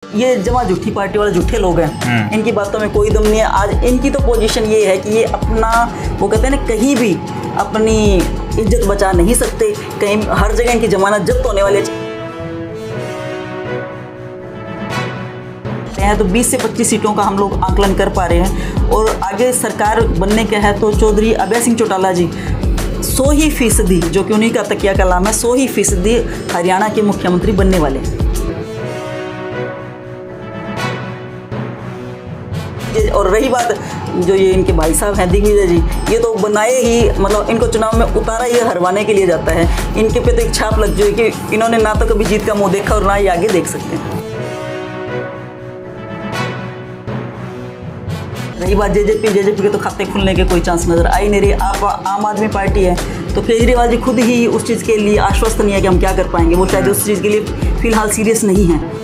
ये जमा झूठी पार्टी वाले झूठे लोग हैं, इनकी बातों में कोई दम नहीं है। आज इनकी तो पोजीशन ये है कि ये अपना, वो कहते हैं ना, कहीं भी अपनी इज्जत बचा नहीं सकते, कहीं हर जगह इनकी जमानत जब्त होने वाली है। तो 20 से 25 सीटों का हम लोग आकलन कर पा रहे हैं और आगे सरकार बनने का है तो चौधरी अभय सिंह चौटाला जी 100% जो कि उन्हीं का तकिया कलाम है, 100% हरियाणा के मुख्यमंत्री बनने वाले हैं। और रही बात जो ये इनके भाई साहब हैं दिग्विजय जी, ये तो बनाए ही, मतलब इनको चुनाव में उतारा ये हरवाने के लिए जाता है। इनके पे तो एक छाप लग जाए कि इन्होंने ना तो कभी जीत का मुंह देखा और ना ही आगे देख सकते हैं। रही बात जेजेपी के तो खाते खुलने के कोई चांस नजर आई नहीं रही। आप आम आदमी पार्टी है तो केजरीवाल जी खुद ही उस चीज़ के लिए आश्वस्त नहीं है कि हम क्या कर पाएंगे, वो शायद उस चीज़ के लिए फिलहाल सीरियस नहीं है।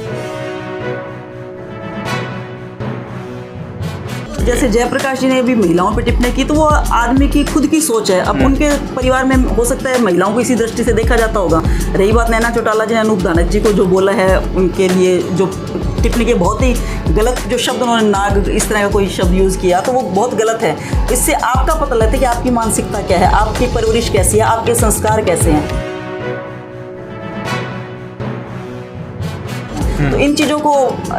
जैसे जयप्रकाश जी ने अभी महिलाओं पर टिप्पणी की, तो वो आदमी की खुद की सोच है। अब उनके परिवार में हो सकता है महिलाओं को इसी दृष्टि से देखा जाता होगा। रही बात नैना चौटाला जी ने अनूप धानक जी को जो बोला है, उनके लिए जो टिप्पणी के बहुत ही गलत जो शब्द उन्होंने नाग इस तरह का कोई शब्द यूज़ किया, तो वो बहुत गलत है। इससे आपका पता लगता है कि आपकी मानसिकता क्या है, आपकी परवरिश कैसी है, आपके संस्कार कैसे हैं। तो इन चीज़ों को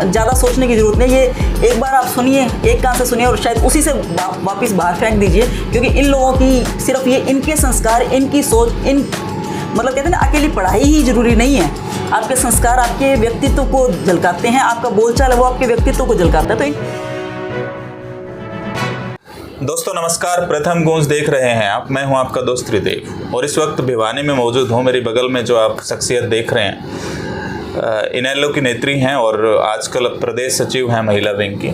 ज़्यादा सोचने की ज़रूरत नहीं। ये एक बार आप सुनिए, एक कान से सुनिए और शायद उसी से वापस बाहर फेंक दीजिए, क्योंकि इन लोगों की सिर्फ ये इनके संस्कार, इनकी सोच, मतलब कहते हैं ना, अकेली पढ़ाई ही ज़रूरी नहीं है। आपके संस्कार आपके व्यक्तित्व को झलकाते हैं, आपका बोलचाल है वो आपके व्यक्तित्व को झलकाता है। तो दोस्तों नमस्कार, प्रथम गूंज देख रहे हैं आप। मैं हूं आपका दोस्त त्रिदेव और इस वक्त भिवानी में मौजूद हूं। मेरी बगल में जो आप शख्सियत देख रहे हैं इनेलो की नेत्री हैं और आजकल प्रदेश सचिव हैं महिला विंग की।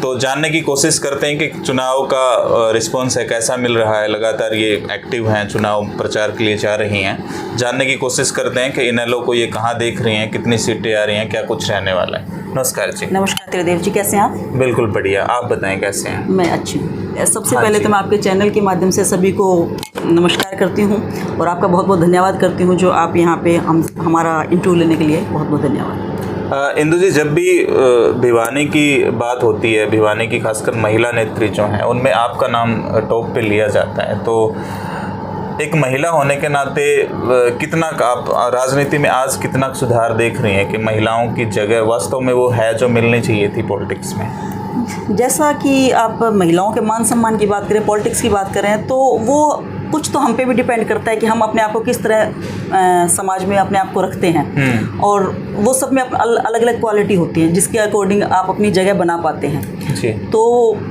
तो जानने की कोशिश करते हैं कि चुनाव का रिस्पॉन्स है, कैसा मिल रहा है। लगातार ये एक्टिव हैं, चुनाव प्रचार के लिए जा रही हैं। जानने की कोशिश करते हैं कि इनेलो को ये कहाँ देख रही हैं, कितनी सीटें आ रही हैं, क्या कुछ रहने वाला है। नमस्कार जी। नमस्कार त्रिदेव जी, कैसे हैं आप? बिल्कुल बढ़िया, आप बताएं कैसे हैं? मैं अच्छी हूँ। सबसे पहले तो मैं आपके चैनल के माध्यम से सभी को नमस्कार करती हूँ और आपका बहुत बहुत धन्यवाद करती हूँ जो आप यहाँ पे हमारा इंटरव्यू लेने के लिए बहुत बहुत धन्यवाद। इंदु जी, जब भी भिवानी की बात होती है, भिवानी की खासकर महिला नेत्री जो हैं, उनमें आपका नाम टॉप पे लिया जाता है। तो एक महिला होने के नाते कितना आप राजनीति में आज कितना सुधार देख रही हैं कि महिलाओं की जगह वास्तव में वो है जो मिलनी चाहिए थी पॉलिटिक्स में? जैसा कि आप महिलाओं के मान सम्मान की बात करें, पॉलिटिक्स की बात करें, तो वो कुछ तो हम पे भी डिपेंड करता है कि हम अपने आप को किस तरह समाज में अपने आप को रखते हैं। और वो सब में अलग अलग क्वालिटी होती है जिसके अकॉर्डिंग आप अपनी जगह बना पाते हैं जी। तो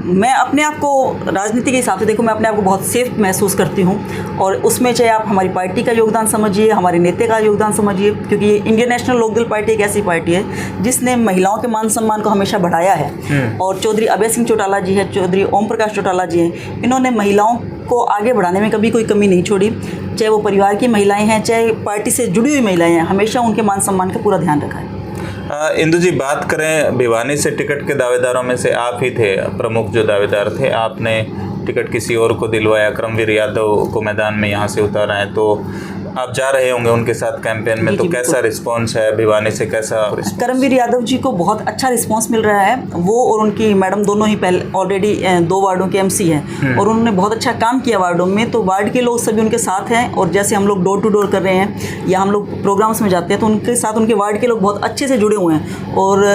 मैं अपने आप को राजनीति के हिसाब से देखूँ, मैं अपने आप को बहुत सेफ महसूस करती हूँ। और उसमें चाहे आप हमारी पार्टी का योगदान समझिए, हमारे नेता का योगदान समझिए, क्योंकि इंडियन नेशनल लोकदल पार्टी एक ऐसी पार्टी है जिसने महिलाओं के मान सम्मान को हमेशा बढ़ाया है। और चौधरी अभय सिंह चौटाला जी है, चौधरी ओम प्रकाश चौटाला जी हैं, इन्होंने महिलाओं को आगे बढ़ाने में कभी कोई कमी नहीं छोड़ी। चाहे वो परिवार की महिलाएं हैं, चाहे पार्टी से जुड़ी हुई महिलाएं हैं, हमेशा उनके मान सम्मान का पूरा ध्यान रखा है। इंदु जी, बात करें भिवानी से टिकट के दावेदारों में से आप ही थे प्रमुख जो दावेदार थे। आपने टिकट किसी और को दिलवाया, करमवीर यादव को मैदान में यहाँ से उतारा है। तो आप जा रहे होंगे उनके साथ कैंपेन में, तो कैसा रिस्पांस है भिवानी से? कैसा? करमवीर यादव जी को बहुत अच्छा रिस्पांस मिल रहा है। वो और उनकी मैडम दोनों ही पहले ऑलरेडी 2 वार्डों के एमसी हैं और उन्होंने बहुत अच्छा काम किया वार्डों में। तो वार्ड के लोग सभी उनके साथ हैं और जैसे हम लोग डोर टू डोर कर रहे हैं या हम लोग प्रोग्राम्स में जाते हैं तो उनके साथ उनके वार्ड के लोग बहुत अच्छे से जुड़े हुए हैं और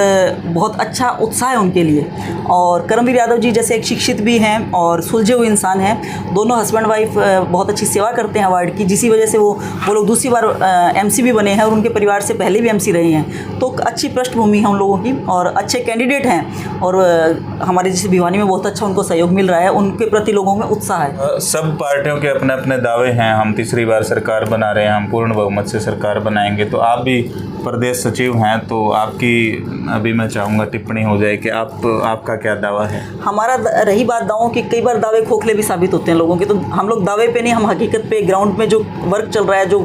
बहुत अच्छा उत्साह है उनके लिए। और करमवीर यादव जी जैसे एक शिक्षित भी हैं और सुलझे हुए इंसान हैं। दोनों हस्बैंड वाइफ बहुत अच्छी सेवा करते हैं वार्ड की, जिसी वजह से वो लोग दूसरी बार एमसी भी बने हैं और उनके परिवार से पहले भी एमसी रहे हैं। तो अच्छी पृष्ठभूमि है उन लोगों की और अच्छे कैंडिडेट हैं और हमारे जैसे भिवानी में बहुत अच्छा उनको सहयोग मिल रहा है। उनके प्रति लोगों में उत्साह है। सब पार्टियों के अपने अपने दावे हैं। हम तीसरी बार सरकार बना रहे हैं, हम पूर्ण बहुमत से सरकार बनाएंगे। तो आप भी प्रदेश सचिव हैं, तो आपकी अभी मैं चाहूँगा टिप्पणी हो जाए कि आपका क्या दावा है? हमारा रही बात दावों की, कई बार दावे खोखले भी साबित होते हैं लोगों के। तो हम लोग दावे पे नहीं, हम हकीकत पे ग्राउंड में जो वर्क चल रहा है, जो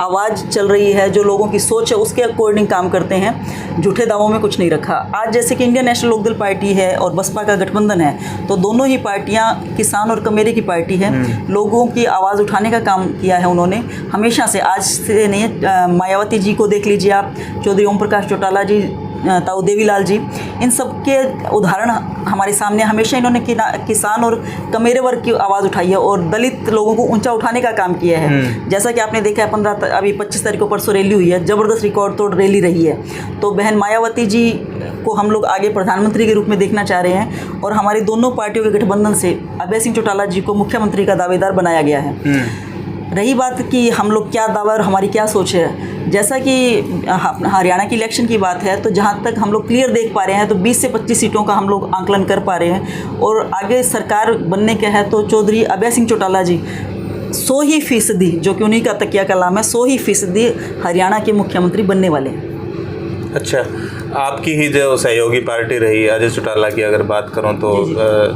आवाज़ चल रही है, जो लोगों की सोच है, उसके अकॉर्डिंग काम करते हैं। झूठे दावों में कुछ नहीं रखा। आज जैसे कि इंडियन नेशनल लोकदल पार्टी है और बसपा का गठबंधन है, तो दोनों ही पार्टियां किसान और कमेरे की पार्टी है। लोगों की आवाज़ उठाने का काम किया है उन्होंने हमेशा से, आज से नहीं। मायावती जी को देख लीजिए आप, चौधरी ओम प्रकाश चौटाला जी ताऊ देवीलाल जी, इन सब के उदाहरण हमारे सामने। हमेशा इन्होंने किसान और कमेरे वर्ग की आवाज़ उठाई है और दलित लोगों को ऊंचा उठाने का काम किया है। जैसा कि आपने देखा है, अभी 25 तारीख को परसों रैली हुई है, ज़बरदस्त रिकॉर्ड तोड़ रैली रही है। तो बहन मायावती जी को हम लोग आगे प्रधानमंत्री के रूप में देखना चाह रहे हैं और हमारी दोनों पार्टियों के गठबंधन से अभय सिंह चौटाला जी को मुख्यमंत्री का दावेदार बनाया गया है। रही बात कि हम लोग क्या दावा और हमारी क्या सोच है, जैसा कि हरियाणा की इलेक्शन की बात है, तो जहाँ तक हम लोग क्लियर देख पा रहे हैं तो 20 से 25 सीटों का हम लोग आंकलन कर पा रहे हैं और आगे सरकार बनने का है तो चौधरी अभय सिंह चौटाला जी 100% जो कि उन्हीं का तकिया कलाम है, 100% हरियाणा के मुख्यमंत्री बनने वाले हैं। अच्छा, आपकी ही जो सहयोगी पार्टी रही अजय चौटाला की अगर बात करूं तो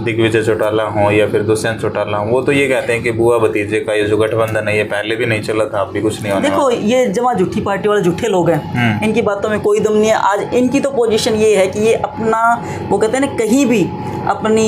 दिग्विजय चौटाला हों या फिर दुष्यंत चौटाला हों, वो तो ये कहते हैं कि बुआ भतीजे का ये जो गठबंधन है ये पहले भी नहीं चला था, आप भी कुछ नहीं होने। देखो, ये जमा झूठी पार्टी वाले झूठे लोग हैं, इनकी बातों में कोई दम नहीं है। आज इनकी तो पोजीशन ये है कि ये अपना, वो कहते हैं ना, कहीं भी अपनी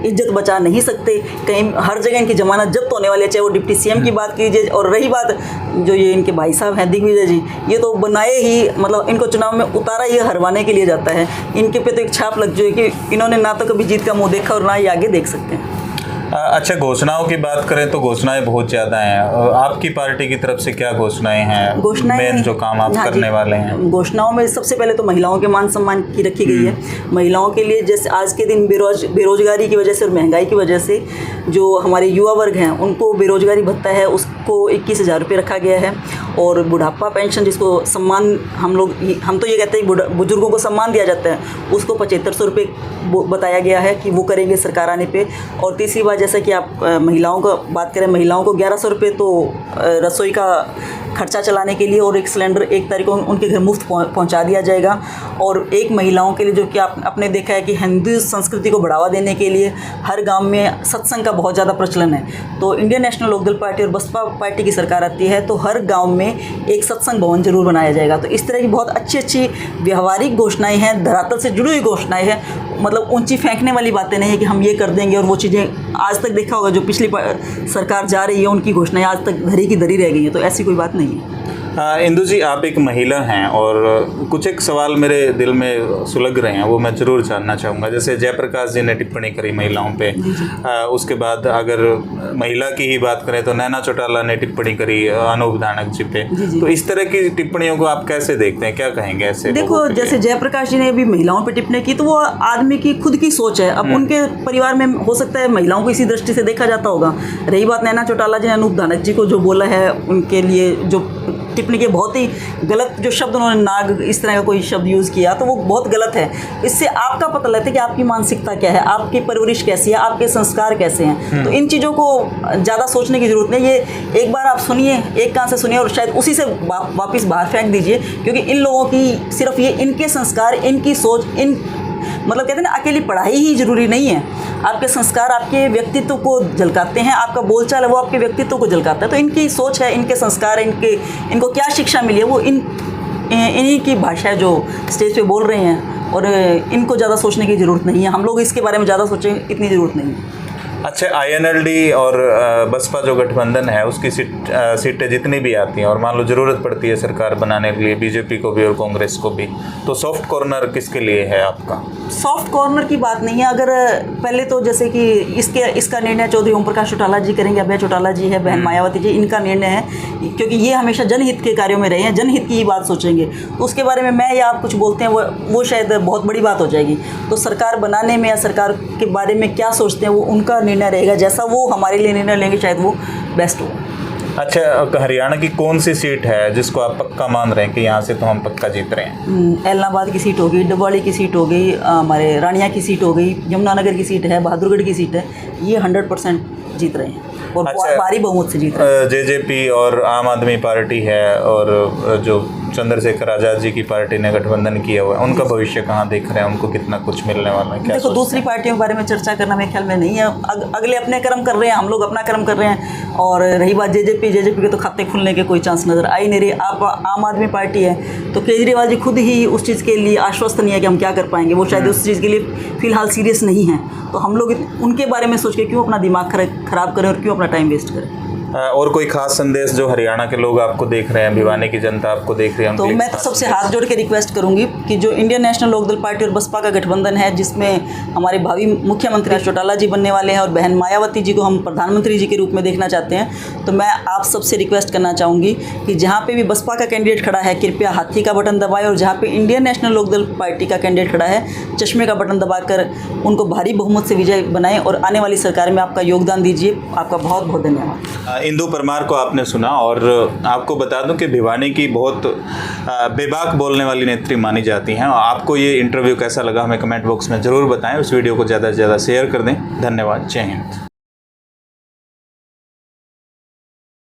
इज्जत बचा नहीं सकते, कहीं हर जगह इनकी जमानत जब्त होने वाली है, चाहे वो डिप्टी सीएम की बात कीजिए। और रही बात जो ये इनके भाई साहब हैं दिग्विजय जी, ये तो बनाए ही, मतलब इनको चुनाव में उतारा ये हरवाने के लिए जाता है। इनके पे तो एक छाप लग जाए कि इन्होंने ना तो कभी जीत का मुंह देखा और ना ही आगे देख सकते हैं। अच्छा, घोषणाओं की बात करें तो घोषणाएं बहुत ज़्यादा हैं। आपकी पार्टी की तरफ से क्या घोषणाएं हैं, मेन जो काम आप करने वाले हैं? घोषणाओं में सबसे पहले तो महिलाओं के मान सम्मान की रखी गई है। महिलाओं के लिए जैसे आज के दिन बेरोजगारी की वजह से और महंगाई की वजह से जो हमारे युवा वर्ग हैं उनको बेरोजगारी भत्ता है उसको 21,000 रुपये रखा गया है। और बुढ़ापा पेंशन जिसको सम्मान हम तो ये कहते हैं बुजुर्गों को सम्मान दिया जाता है, उसको 7500 रुपये बताया गया है कि वो करेंगे सरकार आने पे। और तीसरी बात, जैसा कि आप महिलाओं का बात करें, महिलाओं को 1100 रुपये तो रसोई का खर्चा चलाने के लिए और एक सिलेंडर 1 तारीख को उनके घर मुफ्त पहुंचा दिया जाएगा। और एक महिलाओं के लिए जो कि आपने देखा है कि हिंदू संस्कृति को बढ़ावा देने के लिए हर गांव में सत्संग का बहुत ज़्यादा प्रचलन है। तो इंडियन नेशनल लोकदल पार्टी और बसपा पार्टी की सरकार आती है तो हर गाँव में एक सत्संग भवन जरूर बनाया जाएगा। तो इस तरह की बहुत अच्छी अच्छी व्यवहारिक घोषणाएँ हैं, धरातल से जुड़ी हुई घोषणाएँ हैं, मतलब ऊंची फेंकने वाली बातें नहीं है कि हम ये कर देंगे। और वो चीज़ें आज तक देखा होगा जो पिछली सरकार जा रही है उनकी घोषणाएं आज तक धरी की धरी रह गई हैं, तो ऐसी कोई बात नहीं है। इंदु जी, आप एक महिला हैं और कुछ एक सवाल मेरे दिल में सुलग रहे हैं, वो मैं ज़रूर जानना चाहूँगा। जैसे जयप्रकाश जी ने टिप्पणी करी महिलाओं पे, उसके बाद अगर महिला की ही बात करें तो नैना चौटाला ने टिप्पणी करी अनूप धानक जी पे। तो इस तरह की टिप्पणियों को आप कैसे देखते हैं, क्या कहेंगे ऐसे? देखो, जैसे जयप्रकाश जी ने अभी महिलाओं पर टिप्पणी की तो वो आदमी की खुद की सोच है। अब उनके परिवार में हो सकता है महिलाओं को इसी दृष्टि से देखा जाता होगा। रही बात नैना चौटाला जी ने अनूप धानक जी को जो बोला है, उनके लिए जो टिप्पणी के बहुत ही गलत जो शब्द उन्होंने नाग इस तरह का कोई शब्द यूज़ किया तो वो बहुत गलत है। इससे आपका पता लगता है कि आपकी मानसिकता क्या है, आपकी परवरिश कैसी है, आपके संस्कार कैसे हैं। तो इन चीज़ों को ज़्यादा सोचने की ज़रूरत नहीं। ये एक बार आप सुनिए, एक कान से सुनिए और शायद उसी से वापस बाहर फेंक दीजिए, क्योंकि इन लोगों की सिर्फ ये इनके संस्कार, इनकी सोच, मतलब कहते हैं ना, अकेली पढ़ाई ही ज़रूरी नहीं है। आपके संस्कार आपके व्यक्तित्व को झलकाते हैं, आपका बोलचाल है वो आपके व्यक्तित्व को झलकाता है। तो इनकी सोच है, इनके संस्कार, इनको क्या शिक्षा मिली है, वो इन्हीं की भाषा है जो स्टेज पे बोल रहे हैं। और इनको ज़्यादा सोचने की ज़रूरत नहीं है, हम लोग इसके बारे में ज़्यादा सोचें इतनी ज़रूरत नहीं है। अच्छा, INLD और बसपा जो गठबंधन है उसकी सीटें जितनी भी आती हैं और मान लो ज़रूरत पड़ती है सरकार बनाने के लिए बीजेपी को भी और कांग्रेस को भी, तो सॉफ्ट कॉर्नर किसके लिए है आपका? सॉफ्ट कॉर्नर की बात नहीं है। अगर पहले तो जैसे कि इसका निर्णय चौधरी ओम प्रकाश चौटाला जी करेंगे, अभय चौटाला जी है, बहन मायावती जी, इनका निर्णय है, क्योंकि ये हमेशा जनहित के कार्यों में रहे हैं, जनहित की ही बात सोचेंगे। तो उसके बारे में मैं या आप कुछ बोलते हैं वो शायद बहुत बड़ी बात हो जाएगी। तो सरकार बनाने में या सरकार के बारे में क्या सोचते हैं वो उनका निर्णय रहेगा, जैसा वो हमारे लिए निर्णय लेंगे शायद वो बेस्ट हो। अच्छा, हरियाणा की कौन सी सीट है जिसको आप पक्का मान रहे हैं कि यहाँ से तो हम पक्का जीत रहे हैं? एलनाबाद की सीट हो गई, डबवाड़ी की सीट हो गई, हमारे रानिया की सीट हो गई, यमुनानगर की सीट है, बहादुरगढ़ की सीट है, ये 100% जीत रहे हैं और भारी बहुमत से जीत रहे हैं। जेजेपी और आम आदमी पार्टी है और जो चंद्रशेखर आज़ाद जी की पार्टी ने गठबंधन किया हुआ है, उनका भविष्य कहाँ देख रहे हैं, उनको कितना कुछ मिलने वाला है? क्या देखो, दूसरी पार्टियों के बारे में चर्चा करना मेरे ख्याल में नहीं है। अगले अपने कर्म कर रहे हैं, हम लोग अपना कर्म कर रहे हैं। और रही बात जेजेपी के तो खाते खुलने के कोई चांस नज़र आई नहीं रही। आप आम आदमी पार्टी है तो केजरीवाल जी खुद ही उस चीज़ के लिए आश्वस्त नहीं है कि हम क्या कर पाएंगे, वो शायद उस चीज़ के लिए फ़िलहाल सीरियस नहीं है। तो हम लोग उनके बारे में सोच के क्यों अपना दिमाग खराब करें और क्यों अपना टाइम वेस्ट करें। और कोई खास संदेश जो हरियाणा के लोग आपको देख रहे हैं, भिवानी की जनता आपको देख रही है? तो मैं तो सबसे हाथ जोड़ के रिक्वेस्ट करूंगी कि जो इंडियन नेशनल लोकदल पार्टी और बसपा का गठबंधन है, जिसमें हमारे भावी मुख्यमंत्री चौटाला जी बनने वाले हैं और बहन मायावती जी को हम प्रधानमंत्री जी के रूप में देखना चाहते हैं, तो मैं आप सबसे रिक्वेस्ट करना चाहूँगी कि जहाँ पे भी बसपा का कैंडिडेट खड़ा है, कृपया हाथी का बटन दबाएं, और जहाँ पे इंडियन नेशनल लोकदल पार्टी का कैंडिडेट खड़ा है, चश्मे का बटन दबाकर उनको भारी बहुमत से विजय बनाएं और आने वाली सरकार में आपका योगदान दीजिए। आपका बहुत बहुत धन्यवाद। इंदु परमार को आपने सुना, और आपको बता दूं कि भिवानी की बहुत बेबाक बोलने वाली नेत्री मानी जाती हैं। आपको ये इंटरव्यू कैसा लगा हमें कमेंट बॉक्स में ज़रूर बताएं। उस वीडियो को ज़्यादा से ज़्यादा शेयर कर दें। धन्यवाद। जय हिंद।